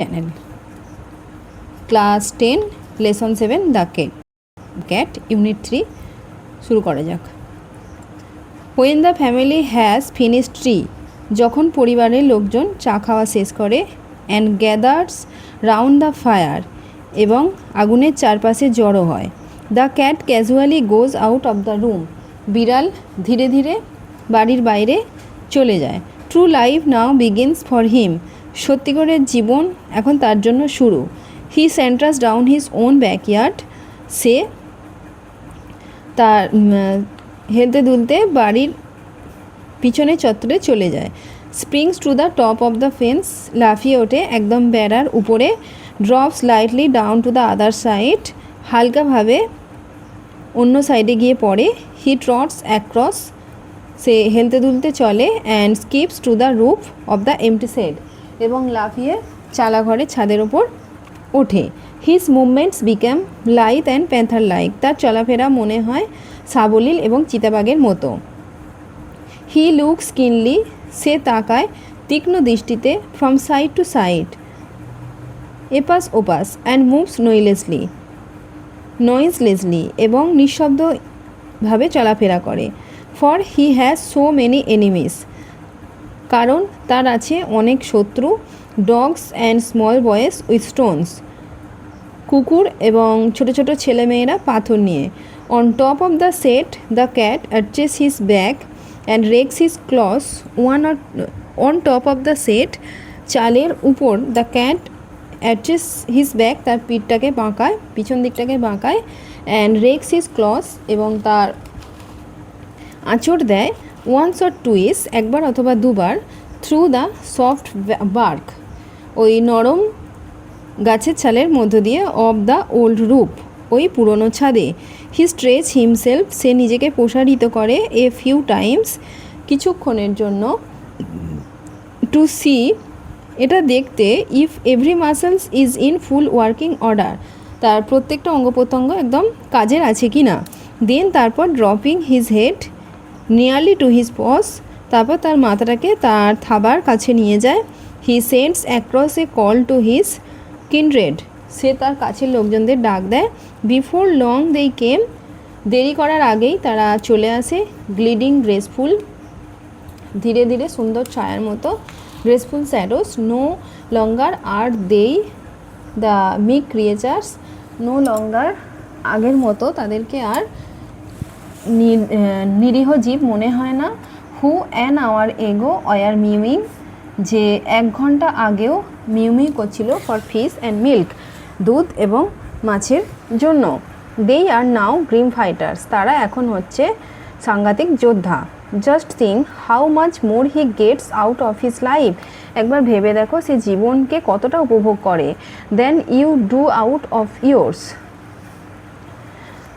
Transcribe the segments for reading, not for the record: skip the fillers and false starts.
Channel class 10 lesson 7 the cat unit 3 শুরু করা যাক। When the family has finished tea, যখন পরিবারের লোকজন চা খাওয়া শেষ করে, and gathers round the fire, এবং আগুনের চারপাশে জড়ো হয়, the cat casually goes out of the room, বিড়াল ধীরে ধীরে বাড়ির বাইরে চলে যায়। True life now begins for him, সত্যিকারের জীবন এখন তার জন্য শুরু। He centres down his own backyard, সে তার হেলতে দুলতে বাড়ির পিছনে চত্বরে চলে যায়। Springs to the top of the fence, লাফিয়ে ওঠে একদম বেড়ার উপরে। Drops lightly down to the other side, হালকাভাবে অন্য সাইডে গিয়ে পড়ে। হি ট্রটস অ্যাক্রস, সে হেলতে দুলতে চলে। And skips to the roof of the empty shed, এবং লাফিয়ে চালাঘরের ছাদের ওপর ওঠে। His movements become light and panther like, তার চলাফেরা মনে হয় সাবলীল এবং চিতাবাঘের মতো। হি লুকস কিনলি, সে তাকায় তীক্ষ্ণ দৃষ্টিতে। ফ্রম সাইড টু সাইড, এপাস ওপাস। অ্যান্ড মুভস নয়েজলেসলি, এবং নিঃশব্দভাবে চলাফেরা করে। For he has so many enemies, কারণ তার আছে অনেক শত্রু। Dogs and small boys with stones, কুকুর এবং ছোটো ছোটো ছেলেমেয়েরা পাথর নিয়ে। On top of the set the cat arches his back and rex his claws on top of the set, চালের উপর the cat arches his back, তার পিঠটাকে বাঁকায়, পিছন দিকটাকে বাঁকায়। অ্যান্ড রেক্স হিজ ক্লস, এবং তার আঁচড় দেয়। ওয়ান্স অর টুইস, একবার অথবা দুবার। থ্রু দ্য সফট বার্ক, ওই নরম গাছের ছালের মধ্য দিয়ে। অফ দ্য ওল্ড রুফ, ওই পুরনো ছাদে। হি স্ট্রেচ হিমসেলফ, সে নিজেকে প্রসারিত করে। এ ফিউ টাইমস, কিছুক্ষণের জন্য। টু সি, এটা দেখতে। If every muscles is in full working order, তার প্রত্যেকটা অঙ্গ প্রত্যঙ্গ একদম কাজের আছে কি না। দেন, তারপর dropping his head nearly to his paws, তারপর তার মাথাটাকে তার থাবার কাছে নিয়ে যায়। He sends across a call to his kindred, সে তার কাছের লোকজনদের ডাক দেয়। বিফোর লং দে কেম, দেরি করার আগেই তারা চলে আসে। গ্লিডিং গ্রেসফুল, ধীরে ধীরে সুন্দর ছায়ার মতো। গ্রেসফুল শ্যাডোস, নো লঙ্গার আর they the meek creatures, no longer, আগের মতো তাদেরকে আর নিরীহ জীব মনে হয় না। Who an hour ago were mewing, যে 1 ঘন্টা আগেও মিউমি করছিল। ফর ফিশ অ্যান্ড মিল্ক, দুধ এবং মাছের জন্য। দে আর নাও গ্রিম ফাইটার্স, তারা এখন হচ্ছে সাংঘাতিক যোদ্ধা। Just think how much more he gets out of his life, একবার ভেবে দেখো সে জীবনকে কতটা উপভোগ করে। Than you do out of yours,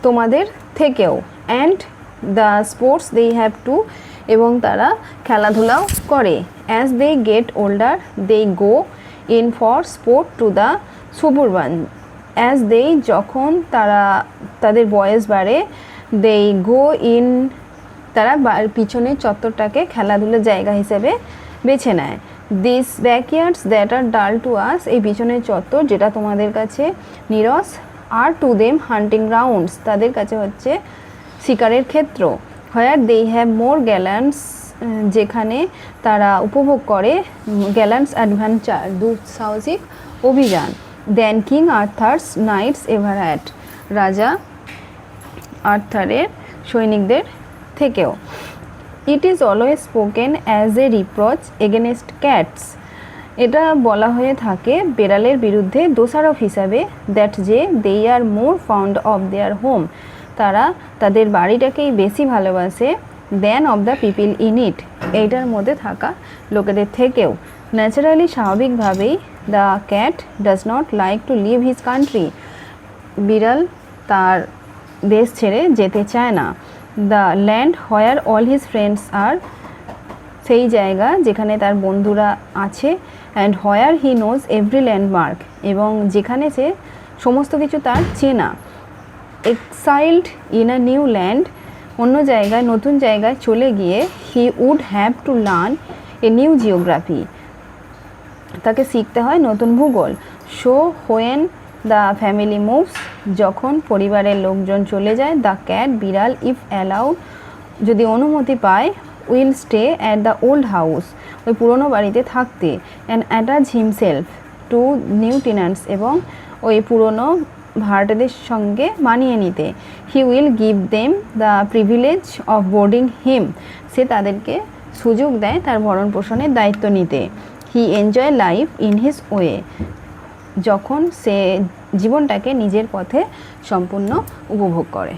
তোমাদের থেকেও। And the sports they have too, এবং তারা খেলাধুলাও করে। As they get older they go in for sport to the suburban, as they, যখন তাদের বয়স বাড়ে। দে গো ইন, তারা পিছনের চত্বরটাকে খেলাধুলার জায়গা হিসেবে বেছে নেয়। দিস ব্যাকইয়ার্ডস দ্যাট আর ডাল টু আস, এই পিছনের চত্বর যেটা তোমাদের কাছে নিরস। আর টু দেম হান্টিং গ্রাউন্ডস, তাদের কাছে হচ্ছে শিকারের ক্ষেত্র। হোয়ার দে হ্যাভ মোর গ্যালান্স, যেখানে তারা উপভোগ করে গ্যালান্স অ্যাডভেঞ্চার, দুঃসাহসিক অভিযান। Than king Arthur's knights ever had, রাজা আর্থারের সৈনিকদের থেকেও। It is always spoken as a reproach against cats, এটা বলা হয়ে থাকে বেড়ালের বিরুদ্ধে দোষারোপ হিসাবে। দ্যাট যে they are more found of their home, তারা তাদের বাড়িটাকেই বেশি ভালোবাসে। Than of the people in it, এইটার মধ্যে থাকা লোকেদের থেকেও। ন্যাচারালি, স্বাভাবিকভাবেই, the cat does not like to leave his country, বিড়াল তার দেশ ছেড়ে যেতে চায় না। The land where all his friends are, সেই জায়গা যেখানে তার বন্ধুরা আছে। And where he knows every landmark, এবং যেখানে সে সমস্ত কিছু তার চেনা। Exiled in a new land, অন্য জায়গায়, নতুন জায়গায় চলে গিয়ে। He would have to learn a new geography, তাকে শিখতে হয় নতুন ভূগোল। So when the family moves, যখন পরিবারের লোকজন চলে যায়, দ্য ক্যাট, বিড়াল, ইফ অ্যালাউড, যদি অনুমতি পায়, will stay at the old house, ওই পুরনো বাড়িতে থাকতে, and attach himself to new tenants, এবং ওই পুরনো ভাড়াটেদের সঙ্গে মানিয়ে নিতে। He will give them the privilege of boarding him, সে তাদেরকে সুযোগ দেয় তার ভরণ পোষণের দায়িত্ব নিতে। He enjoy life in his way, যখন সে জীবনটাকে নিজের পথে সম্পূর্ণ উপভোগ করে।